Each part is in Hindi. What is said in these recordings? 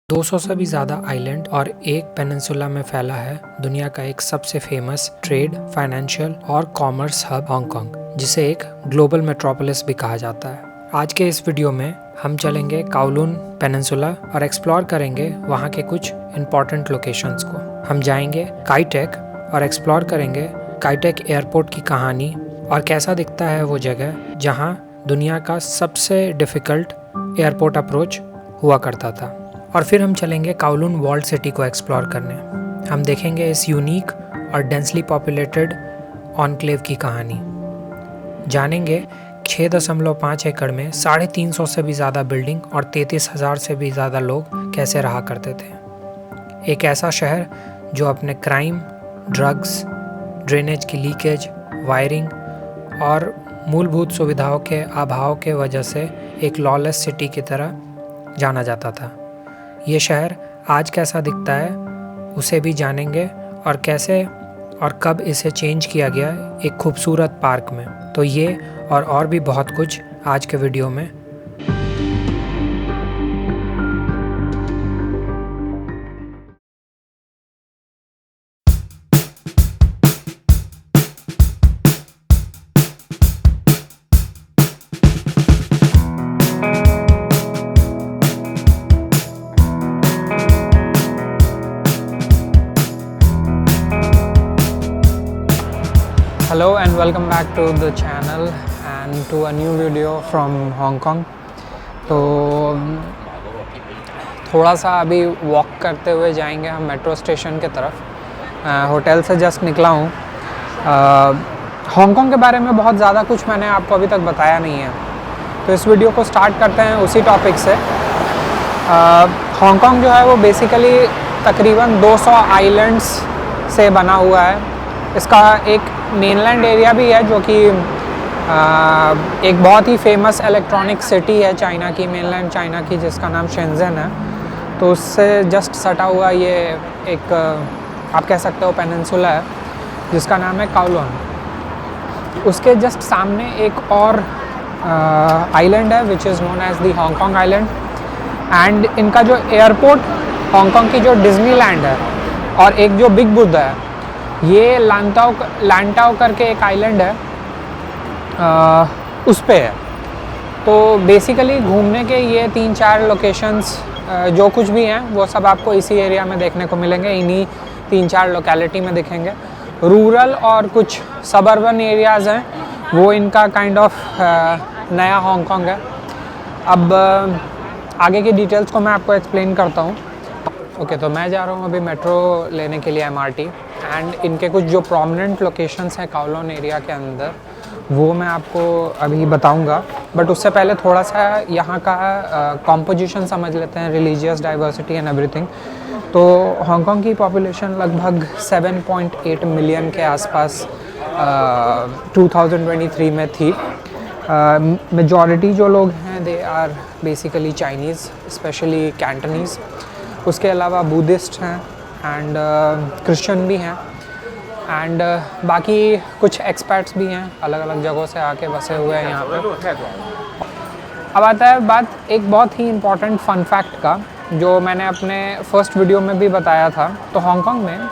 200 से भी ज़्यादा आइलैंड और एक पेनिनसुला में फैला है दुनिया का एक सबसे फेमस ट्रेड, फाइनेंशियल और कॉमर्स हब हांगकांग, जिसे एक ग्लोबल मेट्रोपोलिस भी कहा जाता है। आज के इस वीडियो में हम चलेंगे काओलून पेनिनसुला और एक्सप्लोर करेंगे वहाँ के कुछ इम्पॉर्टेंट लोकेशंस को। हम जाएंगे काई टेक और एक्सप्लोर करेंगे काई टेक एयरपोर्ट की कहानी और कैसा दिखता है वो जगह जहाँ दुनिया का सबसे डिफ़िकल्ट एयरपोर्ट अप्रोच हुआ करता था। और फिर हम चलेंगे काओलून वॉल्ड सिटी को एक्सप्लोर करने। हम देखेंगे इस यूनिक और डेंसली पॉपुलेटेड ऑनक्लेव की कहानी, जानेंगे 6.5 एकड़ में 350 से भी ज़्यादा बिल्डिंग और 33,000 से भी ज़्यादा लोग कैसे रहा करते थे। एक ऐसा शहर जो अपने क्राइम, ड्रग्स, ड्रेनेज की लीकेज, वायरिंग और मूलभूत सुविधाओं के अभाव के वजह से एक लॉलेस सिटी की तरह जाना जाता था। ये शहर आज कैसा दिखता है उसे भी जानेंगे और कैसे और कब इसे चेंज किया गया एक खूबसूरत पार्क में। तो ये और भी बहुत कुछ आज के वीडियो में। Hello and welcome back to the channel and to a new video from Hong Kong। तो थोड़ा सा अभी वॉक करते हुए जाएंगे हम मेट्रो स्टेशन के तरफ। होटल से जस्ट निकला हूँ। हांगकांग के बारे में बहुत ज़्यादा कुछ मैंने आपको अभी तक बताया नहीं है, तो इस वीडियो को स्टार्ट करते हैं उसी टॉपिक से। हांगकांग जो है वो बेसिकली तकरीबन 200 आइलैंड्स से बना हुआ है। इसका एक मेनलैंड एरिया भी है जो कि एक बहुत ही फेमस इलेक्ट्रॉनिक सिटी है चाइना की, मेनलैंड चाइना की, जिसका नाम शेंजन है। तो उससे जस्ट सटा हुआ ये एक आप कह सकते हो पेनिनसुला है जिसका नाम है काओलून। उसके जस्ट सामने एक और आइलैंड है which is known as the Hong Kong island. And इनका जो एयरपोर्ट हांगकांग की जो डिज्नीलैंड है और एक जो बिग बुद्धा है, ये लांटाओ करके एक आइलैंड है, उस पे है। तो बेसिकली घूमने के ये 3-4 लोकेशंस जो कुछ भी हैं वो सब आपको इसी एरिया में देखने को मिलेंगे, इन्हीं 3-4 लोकेलिटी में दिखेंगे। रूरल और कुछ सबर्बन एरियाज़ हैं, वो इनका काइंड ऑफ नया हांगकांग है। अब आगे की डिटेल्स को मैं आपको एक्सप्लेन करता हूँ। ओके, तो मैं जा रहा हूँ अभी मेट्रो लेने के लिए MRT, एंड इनके कुछ जो प्रोमिनेंट लोकेशंस हैं काओलून एरिया के अंदर वो मैं आपको अभी बताऊंगा। बट उससे पहले थोड़ा सा यहाँ का कॉम्पोजिशन समझ लेते हैं, रिलीजियस डाइवर्सिटी एंड एवरीथिंग। तो हांगकांग की पॉपुलेशन लगभग 7.8 मिलियन के आसपास 2023 में थी। मेजॉरिटी जो लोग हैं they are basically Chinese, specially Cantonese. उसके अलावा बुद्धिस्ट हैं एंड क्रिश्चियन भी हैं एंड बाकी कुछ एक्सपर्ट्स भी हैं, अलग अलग जगहों से आके बसे हुए हैं यहाँ पे। अब आता है बात एक बहुत ही इम्पॉर्टेंट फन फैक्ट का, जो मैंने अपने फर्स्ट वीडियो में भी बताया था। तो हांगकांग में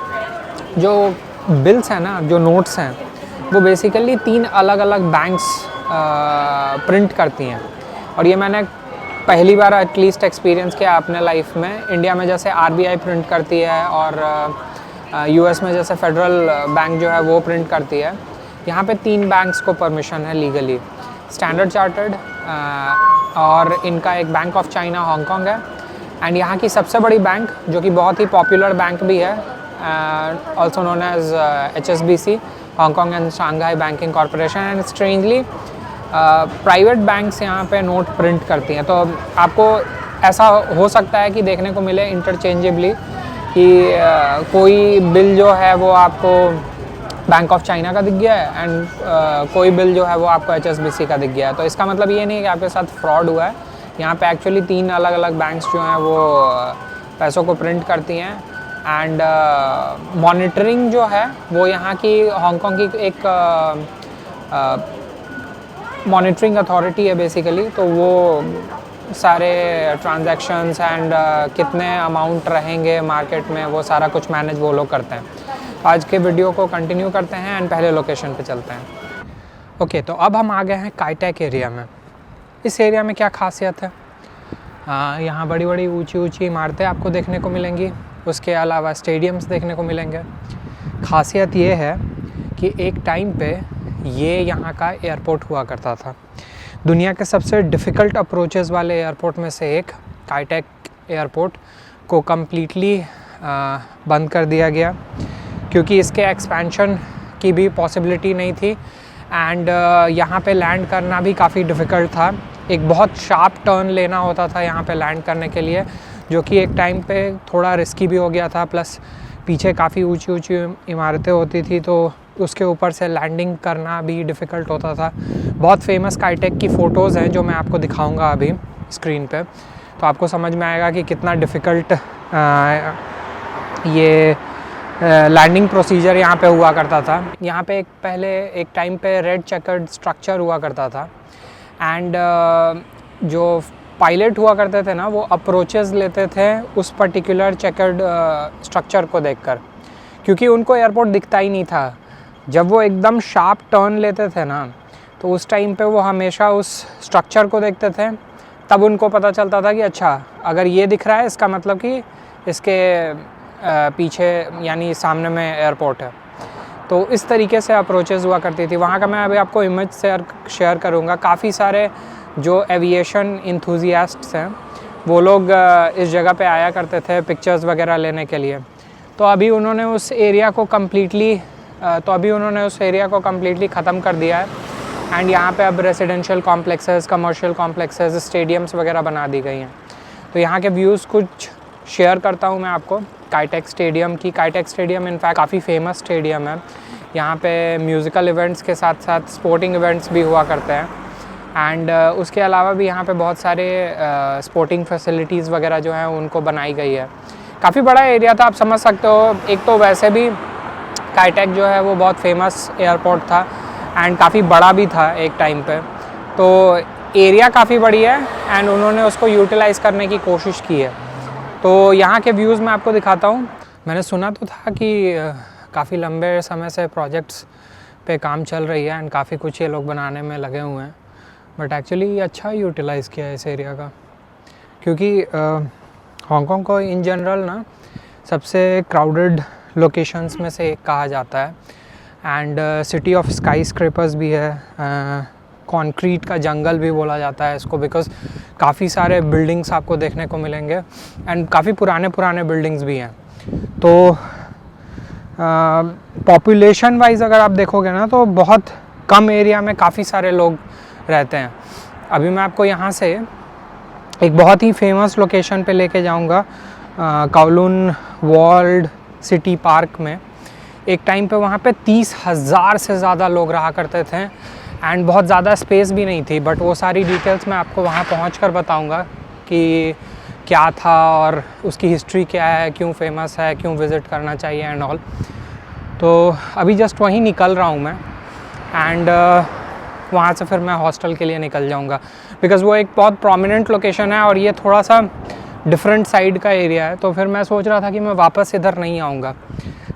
जो बिल्स हैं ना, जो नोट्स हैं, वो बेसिकली 3 अलग अलग बैंक्स प्रिंट करती हैं। और ये मैंने पहली बार एटलीस्ट एक्सपीरियंस किया अपने लाइफ में। इंडिया में जैसे RBI प्रिंट करती है और US में जैसे फेडरल बैंक जो है वो प्रिंट करती है, यहाँ पे 3 बैंक्स को परमिशन है लीगली। स्टैंडर्ड चार्टर्ड और इनका एक बैंक ऑफ चाइना हांगकांग है। एंड यहाँ की सबसे बड़ी बैंक जो कि बहुत ही पॉपुलर बैंक भी है, also known as HSBC, Hong Kong and Shanghai banking corporation. And strangely private banks यहाँ पे नोट प्रिंट करती हैं। तो आपको ऐसा हो सकता है कि देखने को मिले इंटरचेंजेबली कि कोई बिल जो है वो आपको बैंक ऑफ चाइना का दिख गया है एंड कोई बिल जो है वो आपको HSBC का दिख गया है। तो इसका मतलब ये नहीं है कि आपके साथ फ्रॉड हुआ है। यहाँ पे एक्चुअली 3 अलग अलग बैंक्स जो हैं वो पैसों को प्रिंट करती हैं। एंड मॉनिटरिंग जो है वो यहाँ की हांगकांग की एक मॉनिटरिंग अथॉरिटी है बेसिकली। तो वो सारे ट्रांजैक्शंस एंड कितने अमाउंट रहेंगे मार्केट में, वो सारा कुछ मैनेज वो लोग करते हैं। आज के वीडियो को कंटिन्यू करते हैं एंड पहले लोकेशन पे चलते हैं। ओके, तो अब हम आ गए हैं काई टेक एरिया में। इस एरिया में क्या खासियत है? यहाँ बड़ी बड़ी ऊंची ऊंची इमारतें आपको देखने को मिलेंगी, उसके अलावा स्टेडियम्स देखने को मिलेंगे। खासियत ये है कि एक टाइम पे ये यहाँ का एयरपोर्ट हुआ करता था। दुनिया के सबसे डिफ़िकल्ट अप्रोचेस वाले एयरपोर्ट में से एक काई टेक एयरपोर्ट को कम्प्लीटली बंद कर दिया गया क्योंकि इसके एक्सपेंशन की भी पॉसिबिलिटी नहीं थी एंड यहाँ पे लैंड करना भी काफ़ी डिफ़िकल्ट था। एक बहुत शार्प टर्न लेना होता था यहाँ पे लैंड करने के लिए, जो कि एक टाइम पे थोड़ा रिस्की भी हो गया था। प्लस पीछे काफ़ी ऊंची ऊंची इमारतें होती थी, तो उसके ऊपर से लैंडिंग करना भी डिफ़िकल्ट होता था। बहुत फेमस काई टेक की फ़ोटोज़ हैं जो मैं आपको दिखाऊंगा अभी स्क्रीन पे, तो आपको समझ में आएगा कि कितना डिफ़िकल्ट ये लैंडिंग प्रोसीजर यहाँ पे हुआ करता था। यहाँ पे पहले एक टाइम पे रेड चेकर्ड स्ट्रक्चर हुआ करता था एंड जो पायलट हुआ करते थे ना, वो अप्रोचेस लेते थे उस पर्टिकुलर चेकर्ड स्ट्रक्चर को देखकर, क्योंकि उनको एयरपोर्ट दिखता ही नहीं था। जब वो एकदम शार्प टर्न लेते थे ना, तो उस टाइम पे वो हमेशा उस स्ट्रक्चर को देखते थे, तब उनको पता चलता था कि अच्छा, अगर ये दिख रहा है इसका मतलब कि इसके पीछे यानी सामने में एयरपोर्ट है। तो इस तरीके से अप्रोचेस हुआ करती थी। वहाँ का मैं अभी आपको इमेज शेयर करूँगा। काफ़ी सारे जो एविएशन इंथुजियास्ट्स हैं वो लोग इस जगह पे आया करते थे पिक्चर्स वगैरह लेने के लिए। तो अभी उन्होंने उस एरिया को कम्प्लीटली ख़त्म कर दिया है एंड यहाँ पे अब residential complexes, commercial complexes, stadiums वगैरह बना दी गई हैं। तो यहाँ के व्यूज़ कुछ शेयर करता हूँ मैं आपको काई टेक स्टेडियम की। काई टेक स्टेडियम इनफैक्ट काफ़ी फेमस स्टेडियम है। यहाँ पे म्यूज़िकल इवेंट्स के साथ साथ स्पोर्टिंग इवेंट्स भी हुआ करते हैं एंड उसके अलावा भी यहाँ पे बहुत सारे स्पोर्टिंग फैसिलिटीज़ वगैरह जो हैं उनको बनाई गई है। काफ़ी बड़ा एरिया था, आप समझ सकते हो। एक तो वैसे भी काई टेक जो है वो बहुत फेमस एयरपोर्ट था एंड काफ़ी बड़ा भी था एक टाइम पे, तो एरिया काफ़ी बड़ी है एंड उन्होंने उसको यूटिलाइज़ करने की कोशिश की है। तो यहाँ के व्यूज़ मैं आपको दिखाता हूँ। मैंने सुना तो था कि काफ़ी लंबे समय से प्रोजेक्ट्स पे काम चल रही है एंड काफ़ी कुछ ये लोग बनाने में लगे हुए हैं, बट एक्चुअली अच्छा यूटिलाइज़ किया है इस एरिया का, क्योंकि हांगकांग को इन जनरल ना सबसे क्राउडेड लोकेशंस में से एक कहा जाता है and city of sky scrapers भी है। कंक्रीट का जंगल भी बोला जाता है इसको, बिकॉज़ काफ़ी सारे बिल्डिंग्स आपको देखने को मिलेंगे एंड काफ़ी पुराने बिल्डिंग्स भी हैं। तो पॉपुलेशन वाइज अगर आप देखोगे ना, तो बहुत कम एरिया में काफ़ी सारे लोग रहते हैं। अभी मैं आपको यहाँ से एक बहुत ही फेमस लोकेशन पे लेके जाऊँगा, काउलून वर्ल्ड सिटी पार्क में। एक टाइम पे वहाँ पे 30,000 से ज़्यादा लोग रहा करते थे एंड बहुत ज़्यादा स्पेस भी नहीं थी, बट वो सारी डिटेल्स मैं आपको वहाँ पहुँच बताऊँगा कि क्या था और उसकी हिस्ट्री क्या है, क्यों फेमस है, क्यों विज़िट करना चाहिए एंड ऑल। तो अभी जस्ट वहीं निकल रहा हूँ मैं एंड वहाँ से फिर मैं हॉस्टल के लिए निकल जाऊँगा, बिकॉज़ वो एक बहुत प्रोमिनेंट लोकेशन है और ये थोड़ा सा डिफरेंट साइड का एरिया है। तो फिर मैं सोच रहा था कि मैं वापस इधर नहीं आऊँगा।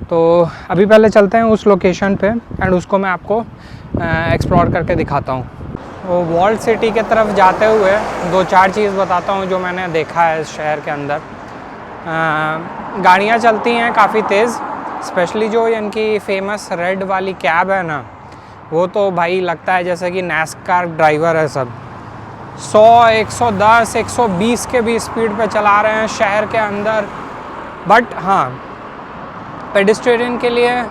तो अभी पहले चलते हैं उस लोकेशन पे एंड उसको मैं आपको एक्सप्लोर करके दिखाता हूँ। वो वॉल्ड सिटी के तरफ जाते हुए 2-4 चीज़ बताता हूँ जो मैंने देखा है इस शहर के अंदर। गाड़ियाँ चलती हैं काफ़ी तेज़, स्पेशली जो इनकी फेमस रेड वाली कैब है ना, वो तो भाई लगता है जैसे कि नैस्कार ड्राइवर है सब। 100, 110, 120 के भी स्पीड पे चला रहे हैं शहर के अंदर। बट हाँ, पेडिस्ट्रियन के लिए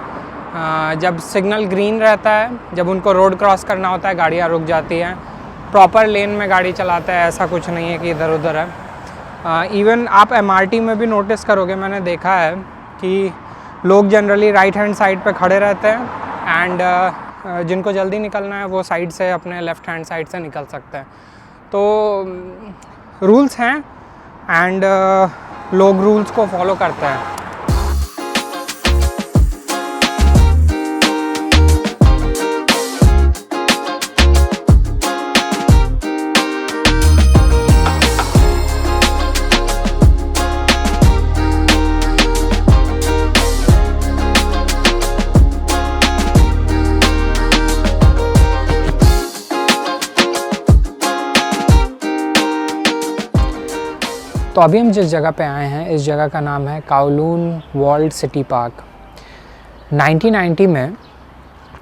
जब सिग्नल ग्रीन रहता है, जब उनको रोड क्रॉस करना होता है, गाड़ियाँ रुक जाती हैं। प्रॉपर लेन में गाड़ी चलाता है, ऐसा कुछ नहीं है कि इधर उधर है। इवन आप MRT में भी नोटिस करोगे, मैंने देखा है कि लोग जनरली राइट हैंड साइड पे खड़े रहते हैं एंड जिनको जल्दी निकलना है वो साइड से, अपने लेफ़्ट हैंड साइड से निकल सकते हैं। तो रूल्स हैं एंड लोग रूल्स को फॉलो करते हैं। तो अभी हम जिस जगह पे आए हैं, इस जगह का नाम है काउलून वॉल्ड सिटी पार्क। 1990 में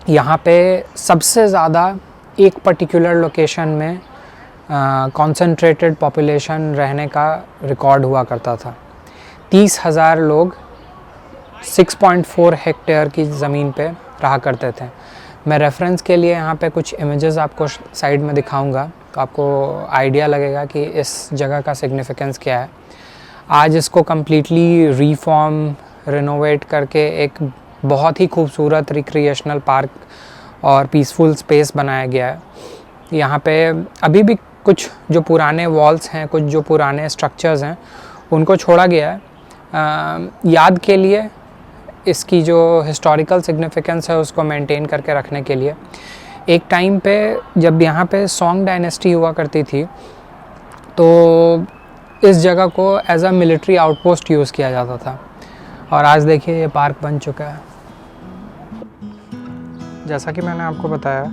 यहाँ पे सबसे ज़्यादा एक पर्टिकुलर लोकेशन में कॉन्सेंट्रेटेड पॉपुलेशन रहने का रिकॉर्ड हुआ करता था। 30,000 लोग 6.4 हेक्टेयर की ज़मीन पे रहा करते थे। मैं रेफरेंस के लिए यहाँ पे कुछ इमेजेस आपको साइड में दिखाऊंगा, तो आपको आइडिया लगेगा कि इस जगह का सिग्निफिकेंस क्या है। आज इसको कम्प्लीटली रीफॉर्म रिनोवेट करके एक बहुत ही खूबसूरत रिक्रिएशनल पार्क और पीसफुल स्पेस बनाया गया है। यहाँ पे अभी भी कुछ जो पुराने वॉल्स हैं, कुछ जो पुराने स्ट्रक्चर्स हैं, उनको छोड़ा गया है याद के लिए, इसकी जो हिस्टोरिकल सिग्निफिकेंस है उसको मेंटेन करके रखने के लिए। एक टाइम पे जब यहाँ पे सोंग डायनेस्टी हुआ करती थी, तो इस जगह को as a military outpost use किया जाता था। और आज देखिए ये पार्क बन चुका है। जैसा कि मैंने आपको बताया,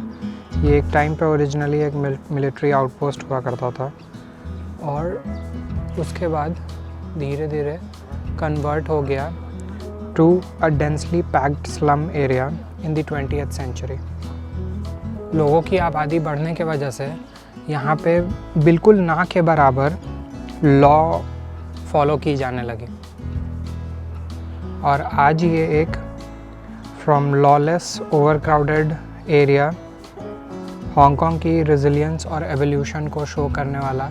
ये एक टाइम पे ओरिजिनली एक मिलिट्री आउटपोस्ट हुआ करता था और उसके बाद धीरे धीरे कन्वर्ट हो गया to a densely packed slum area in the 20th century. लोगों की आबादी बढ़ने की वजह से यहाँ पे बिल्कुल ना के बराबर लॉ फॉलो की जाने लगी और आज ये एक from lawless overcrowded area Hong Kong की रेजिलियंस और एवोल्यूशन को शो करने वाला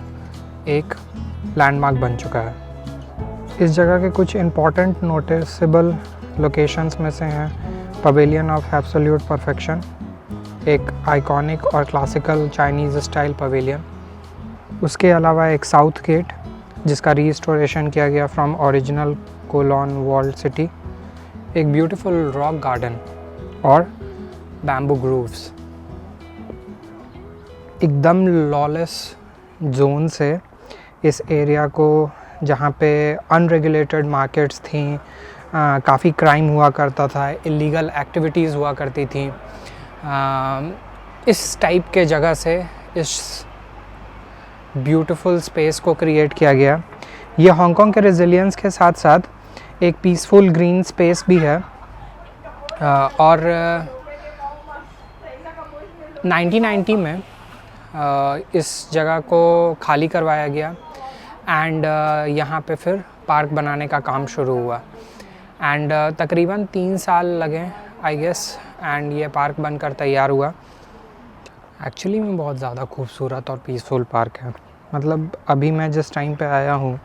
एक लैंडमार्क बन चुका है। इस जगह के कुछ इम्पॉर्टेंट नोटिसेबल लोकेशंस में से हैं पवेलियन ऑफ एब्सोल्यूट परफेक्शन, एक आइकॉनिक और क्लासिकल चाइनीज़ स्टाइल पवेलियन। उसके अलावा एक साउथ गेट जिसका रीस्टोरेशन किया गया from original Kowloon walled city, एक ब्यूटीफुल रॉक गार्डन और बैम्बू ग्रूव्स। एकदम लॉलेस जोन से इस एरिया को, जहाँ पे अनरेगुलेटेड मार्केट्स थी, काफ़ी क्राइम हुआ करता था, इलीगल एक्टिविटीज़ हुआ करती थी, इस टाइप के जगह से इस ब्यूटीफुल स्पेस को क्रिएट किया गया। ये हांगकांग के रेजिलियंस के साथ साथ एक पीसफुल ग्रीन स्पेस भी है और 1990 में इस जगह को खाली करवाया गया एंड यहाँ पे फिर पार्क बनाने का काम शुरू हुआ एंड तकरीबन 3 साल लगे आई गेस एंड ये पार्क बनकर तैयार हुआ। एक्चुअली में बहुत ज़्यादा खूबसूरत और पीसफुल पार्क है। मतलब अभी मैं जिस टाइम पे आया हूँ,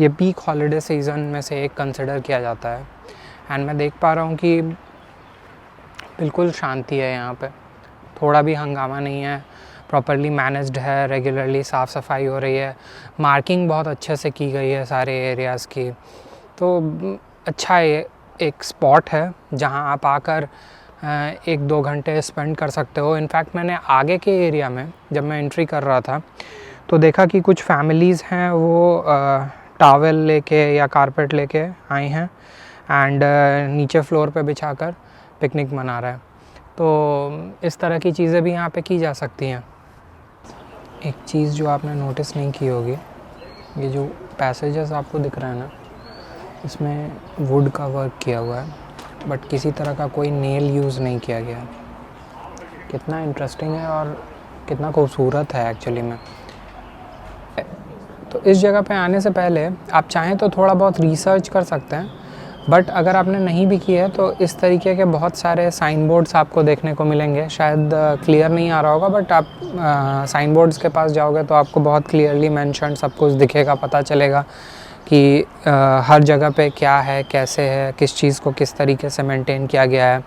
ये पीक हॉलीडे सीज़न में से एक कंसिडर किया जाता है एंड मैं देख पा रहा हूँ कि बिल्कुल शांति है यहाँ पे, थोड़ा भी हंगामा नहीं है, प्रॉपरली मैनेज्ड है, रेगुलरली साफ़ सफाई हो रही है, मार्किंग बहुत अच्छे से की गई है सारे एरियाज़ की। तो अच्छा ये एक स्पॉट है जहां आप आकर 1-2 घंटे स्पेंड कर सकते हो। इनफैक्ट मैंने आगे के एरिया में जब मैं एंट्री कर रहा था तो देखा कि कुछ फैमिलीज़ हैं वो टॉवेल लेके या कारपेट लेके आई हैं एंड नीचे फ्लोर पे बिछाकर पिकनिक मना रहा है। तो इस तरह की चीज़ें भी यहाँ पे की जा सकती हैं। एक चीज़ जो आपने नोटिस नहीं की होगी, ये जो पैसेजेस आपको दिख रहा है ना, इसमें वुड का वर्क किया हुआ है बट किसी तरह का कोई नेल यूज़ नहीं किया गया। कितना इंटरेस्टिंग है और कितना खूबसूरत है एक्चुअली में। तो इस जगह पे आने से पहले आप चाहें तो थोड़ा बहुत रिसर्च कर सकते हैं, बट अगर आपने नहीं भी किया है तो इस तरीके के बहुत सारे साइन बोर्ड्स आपको देखने को मिलेंगे। शायद क्लियर नहीं आ रहा होगा बट आप साइन बोर्ड्स के पास जाओगे तो आपको बहुत क्लियरली मेंशन सब कुछ दिखेगा, पता चलेगा कि हर जगह पे क्या है, कैसे है, किस चीज़ को किस तरीके से मेंटेन किया गया है।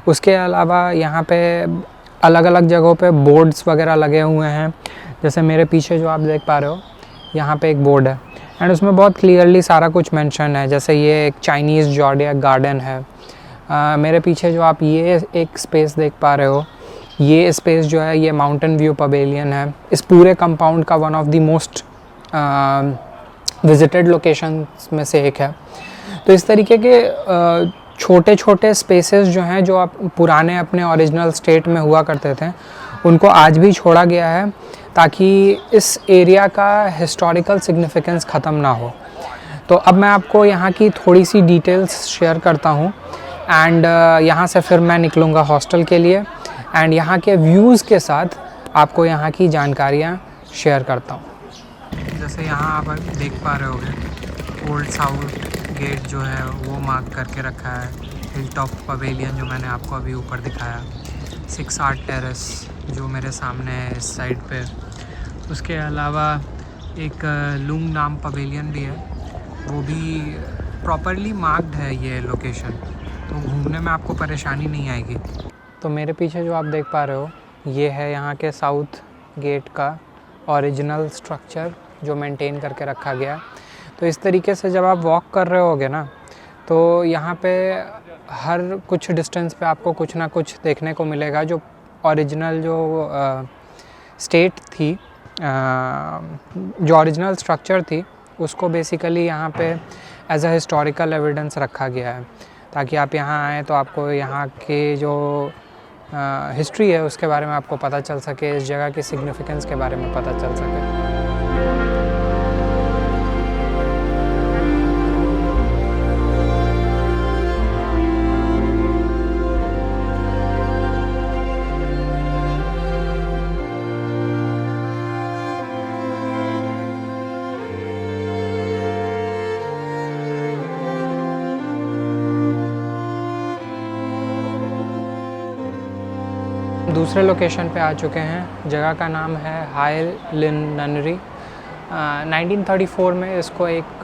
उसके अलावा यहाँ पे अलग अलग जगहों पे बोर्ड्स वगैरह लगे हुए हैं। जैसे मेरे पीछे जो आप देख पा रहे हो, यहाँ पे एक बोर्ड है एंड उसमें बहुत क्लियरली सारा कुछ मेंशन है। जैसे ये एक चाइनीज़ ज़ोडिएक गार्डन है। मेरे पीछे जो आप ये एक स्पेस देख पा रहे हो, ये स्पेस जो है ये माउंटेन व्यू पवेलियन है। इस पूरे कंपाउंड का one of the most visited locations में से एक है। तो इस तरीके के छोटे छोटे स्पेसेस जो हैं, जो आप पुराने अपने ओरिजिनल स्टेट में हुआ करते थे, उनको आज भी छोड़ा गया है ताकि इस एरिया का हिस्टोरिकल सिग्निफिकेंस ख़त्म ना हो। तो अब मैं आपको यहाँ की थोड़ी सी डिटेल्स शेयर करता हूँ एंड यहाँ से फिर मैं निकलूँगा हॉस्टल के लिए एंड यहाँ के व्यूज़ के साथ आपको यहाँ की जानकारियाँ शेयर करता हूँ। जैसे यहाँ आप देख पा रहे होगे ओल्ड साउथ गेट जो है वो मार्क करके रखा है, हिल टॉप पवेलियन जो मैंने आपको अभी ऊपर दिखाया, 6 आर्ट टेरेस जो मेरे सामने है इस साइड पे, उसके अलावा एक लुंग नाम पवेलियन भी है, वो भी प्रॉपरली मार्क्ड है ये लोकेशन, तो घूमने में आपको परेशानी नहीं आएगी। तो मेरे पीछे जो आप देख पा रहे हो ये है यहाँ के साउथ गेट का ओरिजिनल स्ट्रक्चर जो मेंटेन करके रखा गया। तो इस तरीके से जब आप वॉक कर रहे होगे ना तो यहाँ पे हर कुछ डिस्टेंस पे आपको कुछ ना कुछ देखने को मिलेगा जो ओरिजिनल जो स्टेट थी, जो ओरिजिनल स्ट्रक्चर थी उसको बेसिकली यहाँ पे एज अ हिस्टोरिकल एविडेंस रखा गया है, ताकि आप यहाँ आएँ तो आपको यहाँ के जो हिस्ट्री है उसके बारे में आपको पता चल सके, इस जगह की सिग्निफिकेंस के बारे में पता चल सके। दूसरे लोकेशन पे आ चुके हैं, जगह का नाम है हाई लिन ननरी। 1934 में इसको एक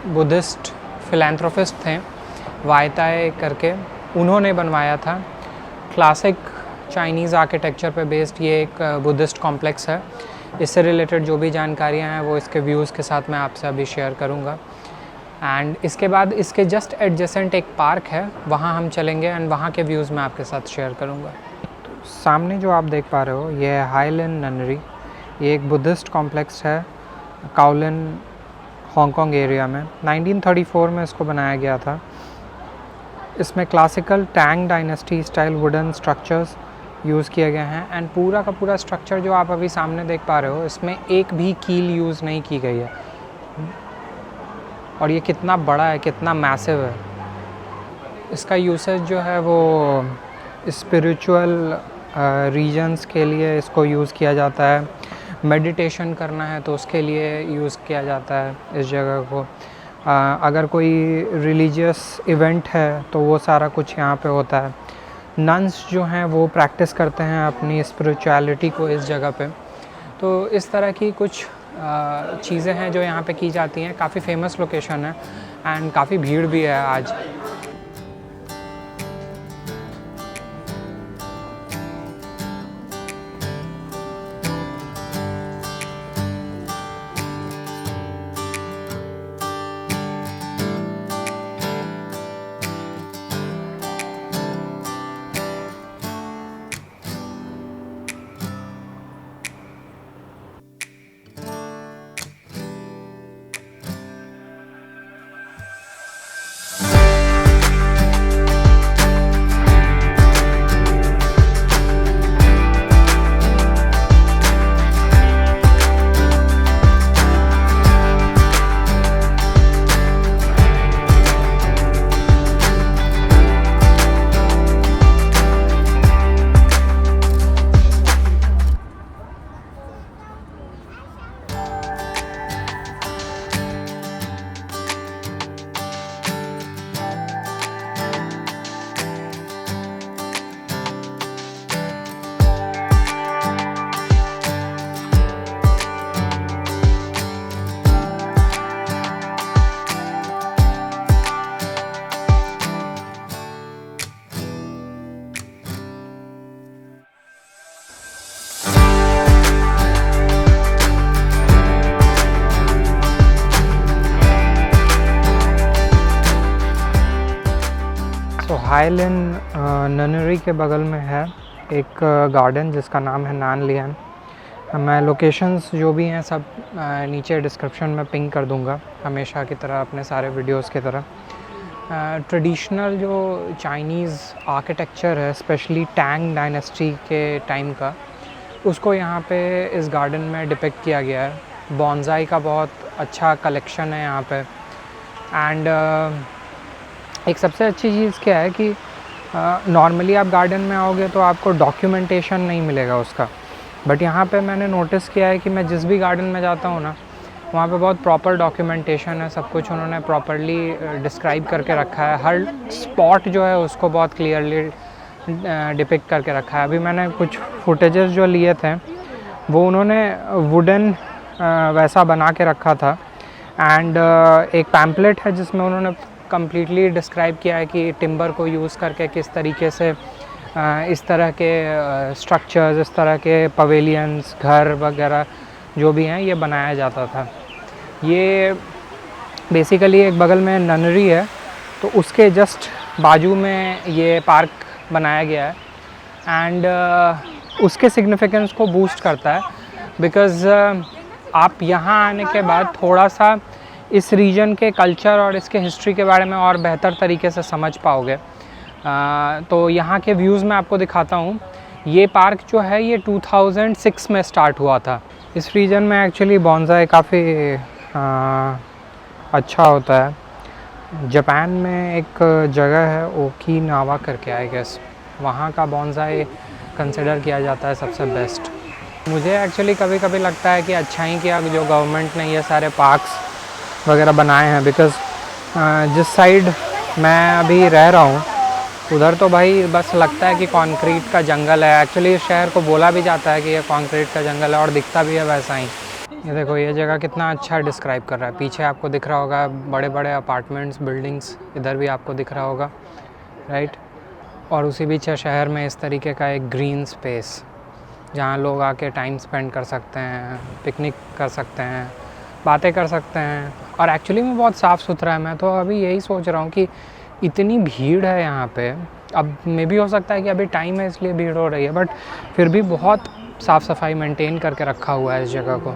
बुद्धिस्ट फिलैंथ्रोपिस्ट थे वायताए करके, उन्होंने बनवाया था। क्लासिक चाइनीज़ आर्किटेक्चर पे बेस्ड ये एक बुद्धिस्ट कॉम्प्लेक्स है। इससे रिलेटेड जो भी जानकारियाँ हैं वो इसके व्यूज़ के साथ मैं आपसे अभी शेयर करूँगा। एंड इसके बाद इसके जस्ट एडजेसेंट एक पार्क है, वहाँ हम चलेंगे एंड वहाँ के व्यूज़ मैं आपके साथ शेयर करूँगा। सामने जो आप देख पा रहे हो ये है हाई लिन ननरी। ये एक बुद्धिस्ट कॉम्प्लेक्स है काओलिन हांगकांग एरिया में। 1934 में इसको बनाया गया था। इसमें classical Tang dynasty style wooden structures use किए गए हैं एंड पूरा का पूरा स्ट्रक्चर जो आप अभी सामने देख पा रहे हो इसमें एक भी कील यूज़ नहीं की गई है। और ये कितना बड़ा है, कितना मैसिव है। इसका यूसेज जो है वो स्पिरिचुअल रीजन्स के लिए इसको यूज़ किया जाता है। मेडिटेशन करना है तो उसके लिए यूज़ किया जाता है इस जगह को। अगर कोई रिलीजियस इवेंट है तो वो सारा कुछ यहाँ पे होता है। नन्स जो हैं वो प्रैक्टिस करते हैं अपनी स्पिरिचुअलिटी को इस जगह पे। तो इस तरह की कुछ चीज़ें हैं जो यहाँ पे की जाती हैं। काफ़ी फेमस लोकेशन है एंड काफ़ी भीड़ भी है आज। हाई लिन ननरी के बगल में है एक गार्डन जिसका नाम है नान लियन। मैं लोकेशंस जो भी हैं सब नीचे डिस्क्रिप्शन में पिंग कर दूंगा, हमेशा की तरह अपने सारे वीडियोस की तरह। ट्रेडिशनल जो चाइनीज़ आर्किटेक्चर है स्पेशली टैंग डायनेस्टी के टाइम का, उसको यहाँ पे इस गार्डन में डिपिक्ट किया गया है। बॉन्साई का बहुत अच्छा कलेक्शन है यहाँ पे। एंड एक सबसे अच्छी चीज़ क्या है कि नॉर्मली आप गार्डन में आओगे तो आपको डॉक्यूमेंटेशन नहीं मिलेगा उसका, बट यहाँ पे मैंने नोटिस किया है कि मैं जिस भी गार्डन में जाता हूँ ना, वहाँ पे बहुत प्रॉपर डॉक्यूमेंटेशन है, सब कुछ उन्होंने प्रॉपरली डिस्क्राइब करके रखा है। हर स्पॉट जो है उसको बहुत क्लियरली डिपिक्ट करके रखा है। अभी मैंने कुछ फुटेजेस जो लिए थे वो उन्होंने वुडन वैसा बना के रखा था। एंड एक पैम्पलेट है जिसमें उन्होंने कम्प्लीटली डिस्क्राइब किया है कि टिम्बर को यूज़ करके किस तरीके से इस तरह के स्ट्रक्चर्स, इस तरह के पवेलियंस, घर वगैरह जो भी हैं ये बनाया जाता था। ये बेसिकली एक बगल में ननरी है, तो उसके जस्ट बाजू में ये पार्क बनाया गया है। एंड उसके सिग्निफिकेंस को बूस्ट करता है, बिकॉज़ आप यहाँ आने के बाद थोड़ा सा इस रीजन के कल्चर और इसके हिस्ट्री के बारे में और बेहतर तरीके से समझ पाओगे। तो यहाँ के व्यूज़ मैं आपको दिखाता हूँ। ये पार्क जो है ये 2006 में स्टार्ट हुआ था। इस रीजन में एक्चुअली बॉन्साई काफ़ी अच्छा होता है। जापान में एक जगह है ओकिनावा करके, आई गेस, वहाँ का बॉन्साई कंसिडर किया जाता है सबसे बेस्ट। मुझे एक्चुअली कभी कभी लगता है कि अच्छा ही किया जो गवर्नमेंट ने ये सारे पार्क्स वगैरह बनाए हैं, बिकॉज़ जिस साइड मैं अभी रह रहा हूँ उधर तो भाई बस लगता है कि कंक्रीट का जंगल है। एक्चुअली इस शहर को बोला भी जाता है कि ये कंक्रीट का जंगल है और दिखता भी है वैसा ही। ये देखो ये जगह कितना अच्छा डिस्क्राइब कर रहा है। पीछे आपको दिख रहा होगा बड़े बड़े अपार्टमेंट्स, बिल्डिंग्स, इधर भी आपको दिख रहा होगा, राइट। और उसी बीच शहर में इस तरीके का एक ग्रीन स्पेस जहाँ लोग आके टाइम स्पेंड कर सकते हैं, पिकनिक कर सकते हैं, बातें कर सकते हैं। और एक्चुअली में बहुत साफ़ सुथरा है। मैं तो अभी यही सोच रहा हूँ कि इतनी भीड़ है यहाँ पे, अब मे भी हो सकता है कि अभी टाइम है इसलिए भीड़ हो रही है, बट फिर भी बहुत साफ़ सफाई मेंटेन करके रखा हुआ है इस जगह को।